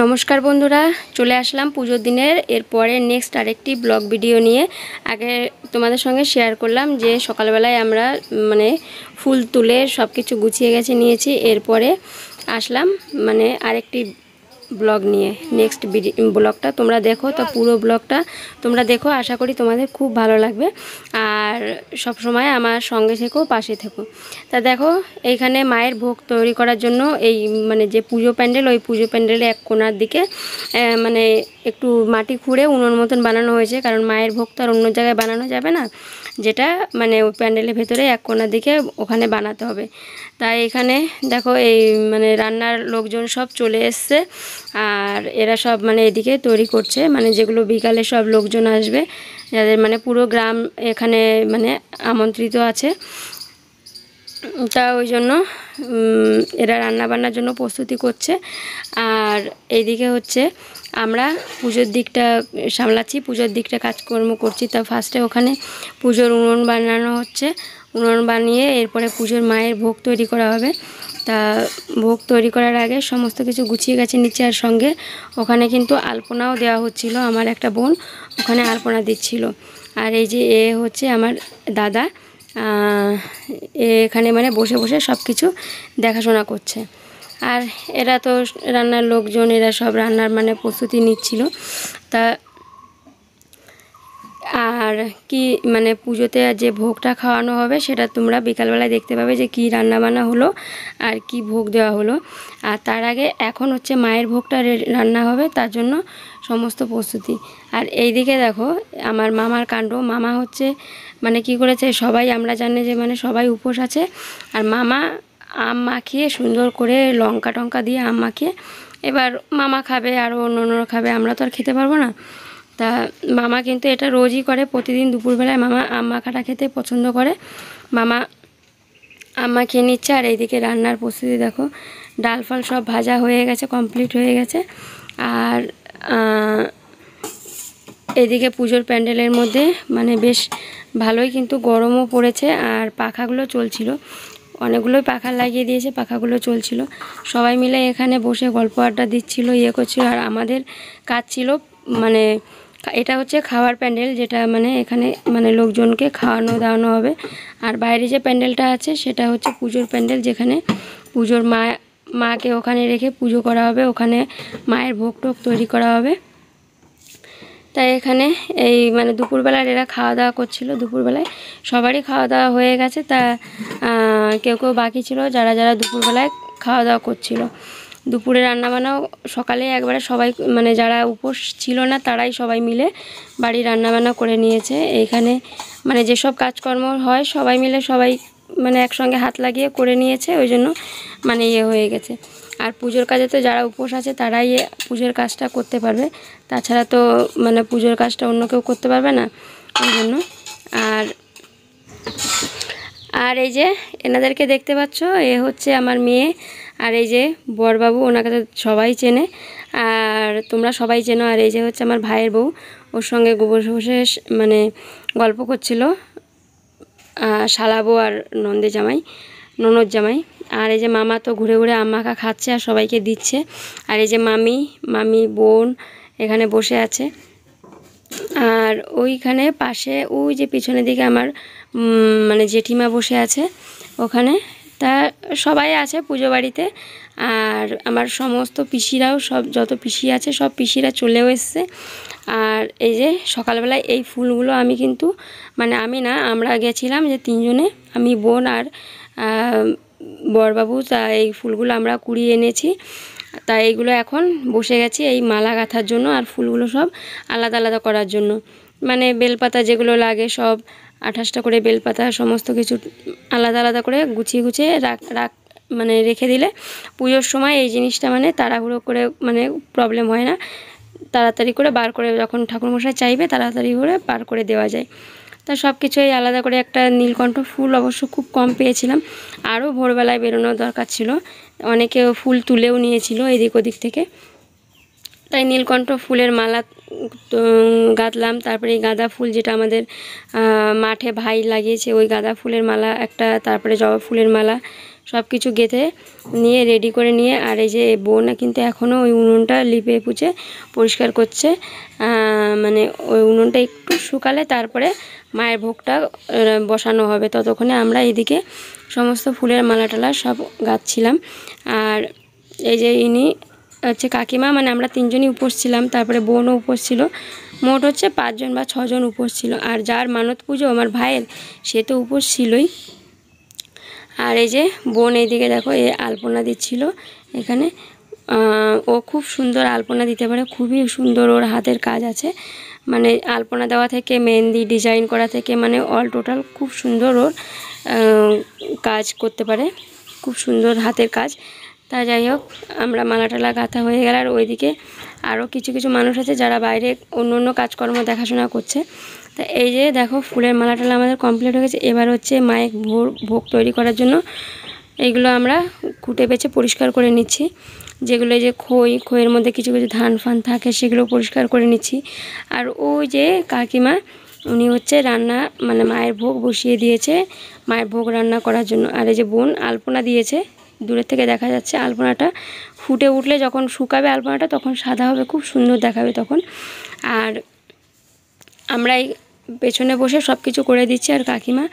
নমস্কার বন্ধুরা, চলে আসলাম পুজোর দিনের এরপরে নেক্সট আরেকটি ব্লগ ভিডিও নিয়ে। আগে তোমাদের সঙ্গে শেয়ার করলাম যে সকালবেলায় আমরা ফুল তুলে সব কিছু গুছিয়ে নিয়েছি। এরপরে আসলাম আরেকটি ব্লগ নিয়ে। নেক্সট ব্লগটা তোমরা দেখো, তো পুরো ব্লগটা তোমরা দেখো, আশা করি তোমাদের খুব ভালো লাগবে। আর সব সময় আমার সঙ্গে থেকো, পাশে থেকো। তা দেখো, এইখানে মায়ের ভোগ তৈরি করার জন্য এই যে পুজো প্যান্ডেল, ওই পুজো প্যান্ডেলে এক কোণার দিকে একটু মাটি খুঁড়ে উনুন মতন বানানো হয়েছে, কারণ মায়ের ভোগ তো আর অন্য জায়গায় বানানো যাবে না, যেটা ওই প্যান্ডেলের ভেতরে এক কোণার দিকে ওখানে বানাতে হবে। তাই এখানে দেখো এই রান্নার লোকজন সব চলে এসছে, আর এরা সব এদিকে তৈরি করছে, যেগুলো বিকালে সব লোকজন আসবে, যাদের পুরো গ্রাম এখানে আমন্ত্রিত আছে। তা ওই জন্য এরা রান্না বান্নার জন্য প্রস্তুতি করছে। আর এইদিকে হচ্ছে আমরা পুজোর দিকটা সামলাচ্ছি, পুজোর দিকটা কাজকর্ম করছি। তা ফার্স্টে ওখানে পুজোর উনুন বানানো হচ্ছে, উনুন বানিয়ে এরপরে পুজোর মায়ের ভোগ তৈরি করা হবে। তা ভোগ তৈরি করার আগে সমস্ত কিছু গুছিয়ে নিচ্ছে। আর সঙ্গে ওখানে কিন্তু আলপনাও দেওয়া হচ্ছিল, আমার একটা বোন ওখানে আলপনা দিচ্ছিল। আর এই যে এ হচ্ছে আমার দাদা, এখানে বসে বসে সব কিছু দেখাশোনা করছে। আর এরা তো রান্নার লোকজন, এরা সব রান্নার প্রস্তুতি নিচ্ছিল। তা আর কি পুজোতে যে ভোগটা খাওয়ানো হবে সেটা তোমরা বিকালবেলায় দেখতে পাবে যে কি রান্না বান্না হলো আর কি ভোগ দেওয়া হলো। আর তার আগে এখন হচ্ছে মায়ের ভোগটা রান্না হবে, তার জন্য সমস্ত প্রস্তুতি। আর এই দিকে দেখো আমার মামার কাণ্ড। মামা হচ্ছে কি করেছে, সবাই আমরা জানি যে সবাই উপোস আছে, আর মামা আম মাখিয়ে সুন্দর করে লঙ্কা টঙ্কা দিয়ে আম মাখিয়ে, এবার মামা খাবে আরও অন্যরা খাবে, আমরা তো আর খেতে পারবো না। তা মামা কিন্তু এটা রোজই করে, প্রতিদিন দুপুরবেলায় মামা আম মাখাটা খেতে পছন্দ করে। মামা আম মাখিয়ে নিচ্ছে। আর এইদিকে রান্নার প্রস্তুতি দেখো, ডাল ফাল সব ভাজা হয়ে গেছে, কমপ্লিট হয়ে গেছে। আর এদিকে পুজোর প্যান্ডেলের মধ্যে বেশ ভালোই কিন্তু গরমও পড়েছে, আর পাখাগুলো চলছিল, অনেকগুলোই পাখা লাগিয়ে দিয়েছে, পাখাগুলো চলছিল। সবাই মিলে এখানে বসে গল্প আড্ডা দিচ্ছিল, করছিল। আর আমাদের কাজ ছিল এটা হচ্ছে খাওয়ার প্যান্ডেল, যেটা এখানে লোকজনকে খাওয়ানো দাওয়ানো হবে। আর বাইরে যে প্যান্ডেলটা আছে সেটা হচ্ছে পুজোর প্যান্ডেল, যেখানে পুজোর মাকে ওখানে রেখে পুজো করা হবে, ওখানে মায়ের ভোগ টোগ তৈরি করা হবে। তাই এখানে এই দুপুরবেলার এরা খাওয়া দাওয়া করছিল, দুপুরবেলায় সবারই খাওয়া দাওয়া হয়ে গেছে। তা কেউ কেউ বাকি ছিল, যারা দুপুরবেলায় খাওয়া দাওয়া করছিল। দুপুরে রান্নাবান্নাও সকালে একবারে সবাই যারা উপোস ছিল না তারাই সবাই মিলে বাড়ি রান্নাবান্না করে নিয়েছে। এইখানে যেসব কাজকর্ম হয় সবাই মিলে সবাই একসঙ্গে হাত লাগিয়ে করে নিয়েছে, ওই জন্য হয়ে গেছে। আর পুজোর কাজে তো যারা উপোস আছে তারাই পুজোর কাজটা করতে পারবে, তাছাড়া তো পুজোর কাজটা অন্য কেউ করতে পারবে না, ওই জন্য। আর এই যে এনাদেরকে দেখতে পাচ্ছ, এ হচ্ছে আমার মেয়ে, আর এই যে বরবাবু, ওনাকে তো সবাই চেনে, আর তোমরা সবাই চেনো। আর এই যে হচ্ছে আমার ভাইয়ের বউ, ওর সঙ্গে বসে বসে গল্প করছিল, শালাবো আর ননদ জামাই। আর এই যে মামা তো ঘুরে ঘুরে আম মাখা খাচ্ছে আর সবাইকে দিচ্ছে। আর এই যে মামি বোন এখানে বসে আছে। আর ওইখানে পাশে ওই যে পিছনের দিকে আমার জেঠিমা বসে আছে ওখানে। তা সবাই আছে পুজো বাড়িতে। আর আমার সমস্ত পিসিরাও, সব যত পিসি আছে সব পিসিরা চলেও এসছে। আর এই যে সকালবেলায় এই ফুলগুলো আমি কিন্তু আমি না, আমরা গেছিলাম যে তিনজনে, আমি বোন আর বরবাবু, তা এই ফুলগুলো আমরা কুড়িয়ে এনেছি। তা এইগুলো এখন বসে গেছি এই মালা গাঁথার জন্য, আর ফুলগুলো সব আলাদা আলাদা করার জন্য। বেলপাতা যেগুলো লাগে সব 28টা করে বেলপাতা, সমস্ত কিছু আলাদা আলাদা করে গুছিয়ে রেখে দিলে পুজোর সময় এই জিনিসটা তাড়াহুড়ো করে প্রবলেম হয় না, তাড়াতাড়ি করে বার করে, যখন ঠাকুরমশাই চাইবে তাড়াতাড়ি করে বার করে দেওয়া যায়। তা সব কিছুই আলাদা করে। একটা নীলকণ্ঠ ফুল অবশ্য খুব কম পেয়েছিলাম, আরও ভোরবেলায় বেরোনোর দরকার ছিল, অনেকে ফুল তুলেও নিয়েছিল এদিক ওদিক থেকে। তাই নীলকণ্ঠ ফুলের মালা গাঁথলাম। তারপরে এই গাঁদা ফুল, যেটা আমাদের মাঠে ভাই লাগিয়েছে, ওই গাঁদা ফুলের মালা একটা, তারপরে জবা ফুলের মালা, সব কিছু গেঁথে নিয়ে রেডি করে নিয়ে, আর এই যে বোন কিন্তু এখনও ওই উনুনটা লিপে পুছে পরিষ্কার করছে। মানে ওই উনুনটা একটু শুকালে তারপরে মায়ের ভোগটা বসানো হবে। ততক্ষণে আমরা এদিকে সমস্ত ফুলের মালা টালা সব গাঁথছিলাম। আর এই যে ইনি হচ্ছে কাকিমা, মানে আমরা 3 জনই উপোস ছিলাম, তারপরে বোনও উপোস ছিল। মোট হচ্ছে 5 জন বা 6 জন উপোস ছিল। আর যার মানত পুজো আমার ভাইয়ের, সে তো উপোস ছিলই। আর এই যে বোন এইদিকে দেখো এ আলপনা দিচ্ছিল এখানে। ও খুব সুন্দর আলপনা দিতে পারে, খুবই সুন্দর ওর হাতের কাজ আছে। মানে আলপনা দেওয়া থেকে মেহেন্দি ডিজাইন করা থেকে মানে অল টোটাল খুব সুন্দর ওর কাজ করতে পারে, খুব সুন্দর হাতের কাজ। তা যাই হোক, আমরা মালা টালা গাঁথা হয়ে গেল। আর ওইদিকে আরও কিছু কিছু মানুষ আছে যারা বাইরে অন্য অন্য কাজকর্ম দেখাশোনা করছে। তা এই যে দেখো ফুলের মালা টালা আমাদের কমপ্লিট হয়ে গেছে। এবার হচ্ছে মায়ের ভোগ তৈরি করার জন্য এইগুলো আমরা কুটে বেছে পরিষ্কার করে নিচ্ছি। যেগুলো এই যে খইয়ের মধ্যে কিছু কিছু ধান ফান থাকে সেগুলো পরিষ্কার করে নিচ্ছি। আর ওই যে কাকিমা, উনি হচ্ছে রান্না মানে মায়ের ভোগ বসিয়ে দিয়েছে, মায়ের ভোগ রান্না করার জন্য। আর এই যে বোন আলপনা দিয়েছে, দূরের থেকে দেখা যাচ্ছে। আলপনাটা ফুটে উঠলে যখন শুকাবে আলপনাটা তখন সাদা হবে, খুব সুন্দর দেখাবে তখন। আর আমরা এই পেছনে বসে সব কিছু করে দিচ্ছি। আর কাকিমা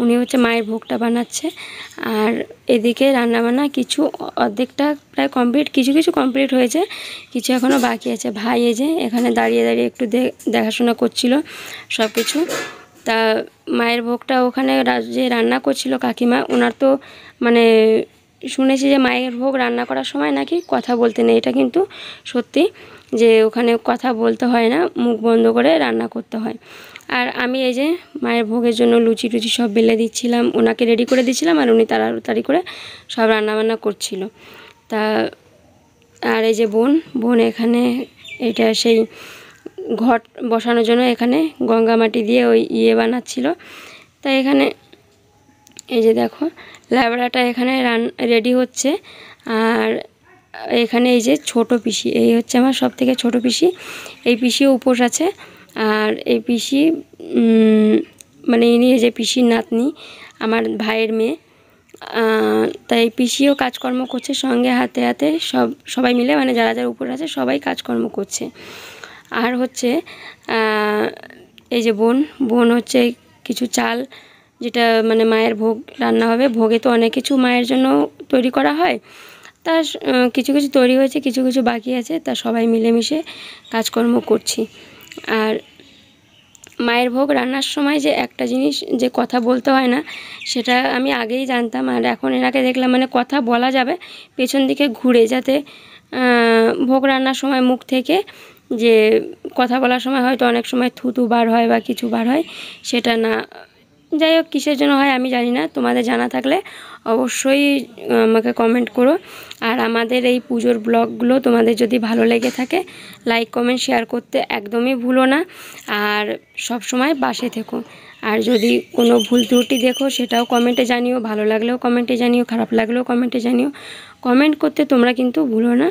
উনি হচ্ছে মায়ের ভোগটা বানাচ্ছে। আর এদিকে রান্নাবান্না কিছু অর্ধেকটা প্রায় কমপ্লিট, কিছু কিছু কমপ্লিট হয়েছে, কিছু এখনও বাকি আছে। ভাই এই যে এখানে দাঁড়িয়ে দাঁড়িয়ে একটু দেখাশোনা করছিল সব কিছু। তা মায়ের ভোগটা ওখানে যে রান্না করছিল কাকিমা, ওনার তো মানে শুনেছি যে মায়ের ভোগ রান্না করার সময় নাকি কথা বলতে নেই। এটা কিন্তু সত্যি যে ওখানে কথা বলতে হয় না, মুখ বন্ধ করে রান্না করতে হয়। আর আমি এই যে মায়ের ভোগের জন্য লুচি টুচি সব বেলে দিচ্ছিলাম, ওনাকে রেডি করে দিচ্ছিলাম। আর উনি তাড়াতাড়ি করে সব রান্নাবান্না করছিল। তা আর এই যে বোন এখানে এটা সেই ঘট বসানোর জন্য এখানে গঙ্গা মাটি দিয়ে ওই বানাচ্ছিল। তাই এখানে এই যে দেখো ল্যাবড়াটা এখানে রেডি হচ্ছে। আর এখানে এই যে ছোট পিসি, এই হচ্ছে আমার সব থেকে ছোটো পিসি। এই পিসিও উপোস আছে। আর এই পিসি মানে ইনি এই যে পিসির নাতনি, আমার ভাইয়ের মেয়ে। তাই পিসিও কাজকর্ম করছে সঙ্গে, হাতে হাতে সবাই মিলে, মানে যারা যারা উপোস আছে সবাই কাজকর্ম করছে। আর হচ্ছে এই যে বোন হচ্ছে কিছু চাল, যেটা মানে মায়ের ভোগ রান্না হবে। ভোগে তো অনেক কিছু মায়ের জন্য তৈরি করা হয়, তা কিছু কিছু তৈরি হয়েছে, কিছু কিছু বাকি আছে। তা সবাই মিলেমিশে কাজকর্ম করছি। আর মায়ের ভোগ রান্নার সময় যে একটা জিনিস যে কথা বলতে হয় না, সেটা আমি আগেই জানতাম। আর এখন এনাকে দেখলাম মানে কথা বলা যাবে পেছন দিকে ঘুরে, যাতে ভোগ রান্নার সময় মুখ থেকে যে কথা বলার সময় হয়তো অনেক সময় থুতু বার হয় বা কিছু বার হয়, সেটা না। যাই হোক, কিসের জন্য হয় আমি জানি না, তোমাদের জানা থাকলে অবশ্যই আমাকে কমেন্ট করো। আর আমাদের এই পুজোর ব্লগগুলো তোমাদের যদি ভালো লেগে থাকে, লাইক কমেন্ট শেয়ার করতে একদমই ভুলো না। আর সব সময় পাশে থেকো। আর যদি কোনো ভুল ত্রুটি দেখো সেটাও কমেন্টে জানিও, ভালো লাগলেও কমেন্টে জানিও, খারাপ লাগলেও কমেন্টে জানিও। কমেন্ট করতে তোমরা কিন্তু ভুলো না।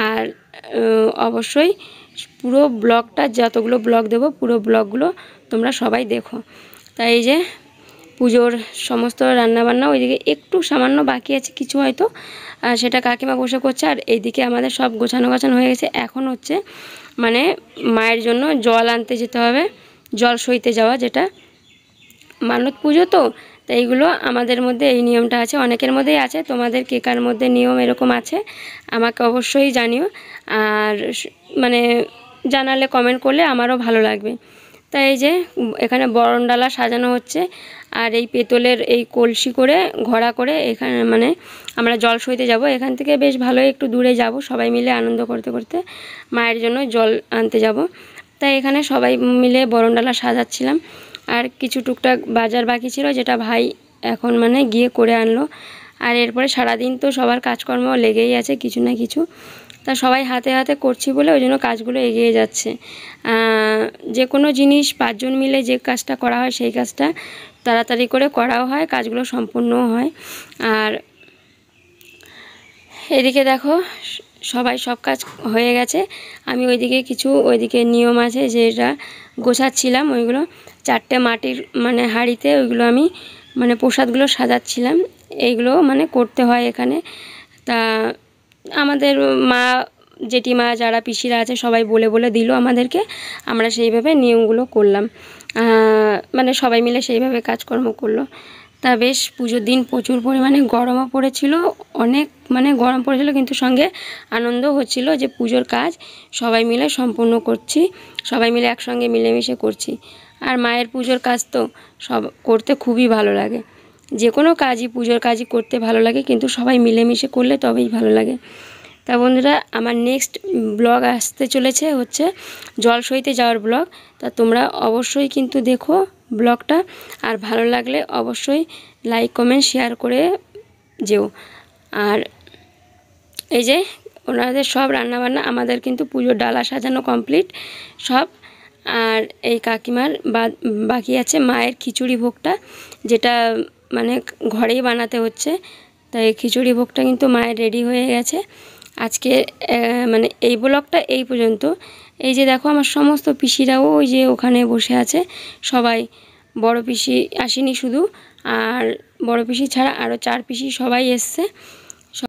আর অবশ্যই পুরো ব্লগটা, যতগুলো ব্লগ দেবো পুরো ব্লগগুলো তোমরা সবাই দেখো। তাই এই যে পুজোর সমস্ত রান্নাবান্না ওইদিকে একটু সামান্য বাকি আছে কিছু হয়তো, সেটা কাকিমা বসে করছে। আর এইদিকে আমাদের সব গোছানো হয়ে গেছে। এখন হচ্ছে মানে মায়ের জন্য জল আনতে যেতে হবে, জল সইতে যাওয়া, যেটা মানত পুজো তো। তাই এইগুলো আমাদের মধ্যে এই নিয়মটা আছে, অনেকের মধ্যেই আছে। তোমাদের কে কার মধ্যে নিয়ম এরকম আছে আমাকে অবশ্যই জানিও। আর মানে জানালে, কমেন্ট করলে আমারও ভালো লাগবে। তাই এই যে এখানে বরণডালা সাজানো হচ্ছে। আর এই পেতলের এই কলসি করে ঘোড়া করে এখানে মানে আমরা জল সইতে যাব। এখান থেকে বেশ ভালোই একটু দূরে যাব, সবাই মিলে আনন্দ করতে করতে মায়ের জন্য জল আনতে যাব। তাই এখানে সবাই মিলে বরণডালা সাজাচ্ছিলাম। আর কিছু টুকটাক বাজার বাকি ছিল, যেটা ভাই এখন মানে গিয়ে করে আনলো। আর এরপরে সারাদিন তো সবার কাজকর্ম লেগেই আছে কিছু না কিছু। তা সবাই হাতে হাতে করছি বলে ওই জন্য কাজগুলো এগিয়ে যাচ্ছে। যে কোনো জিনিস 5 জন মিলে যে কাজটা করা হয় সেই কাজটা তাড়াতাড়ি করে করাও হয়, কাজগুলো সম্পূর্ণও হয়। আর এদিকে দেখো সবাই সব কাজ হয়ে গেছে। আমি ওইদিকে নিয়ম আছে যেটা গোছাচ্ছিলাম, ওইগুলো 4টে মাটির মানে হাঁড়িতে ওইগুলো আমি মানে প্রসাদগুলো সাজাচ্ছিলাম। এইগুলো মানে করতে হয় এখানে। তা আমাদের মা জেঠিমা যারা পিসিরা আছে সবাই বলে বলে দিল আমাদেরকে, আমরা সেইভাবে নিয়মগুলো করলাম। মানে সবাই মিলে সেইভাবে কাজকর্ম করলো। তা বেশ পুজোর দিন প্রচুর পরিমাণে গরমও পড়েছিল, অনেক মানে গরম পড়েছিল, কিন্তু সঙ্গে আনন্দ হচ্ছিল যে পুজোর কাজ সবাই মিলে সম্পূর্ণ করছি, সবাই মিলে একসঙ্গে মিলেমিশে করছি। আর মায়ের পুজোর কাজ তো সব করতে খুবই ভালো লাগে, যে কোনো কাজই পুজোর কাজই করতে ভালো লাগে, কিন্তু সবাই মিলেমিশে করলে তবেই ভালো লাগে। তা বন্ধুরা, আমার নেক্সট ব্লগ আসতে চলেছে হচ্ছে জলসইতে যাওয়ার ব্লগ। তা তোমরা অবশ্যই কিন্তু দেখো ব্লগটা, আর ভালো লাগলে অবশ্যই লাইক কমেন্ট শেয়ার করে যেও। আর এই যে ওনাদের সব রান্নাবান্না, আমাদের কিন্তু পুজোর ডালা সাজানো কমপ্লিট সব। আর এই কাকিমার বাকি আছে মায়ের খিচুড়ি ভোগটা, যেটা মানে ঘরেই বানাতে হচ্ছে। তাই খিচুড়ি ভোগটা কিন্তু মায়ের রেডি হয়ে গেছে। আজকে মানে এই ব্লগটা এই পর্যন্ত। এই যে দেখো আমার সমস্ত পিসিরাও ওই যে ওখানে বসে আছে সবাই, বড় পিসি আসেনি শুধু, আর বড় পিসি ছাড়া আরও 4 পিসি সবাই এসছে।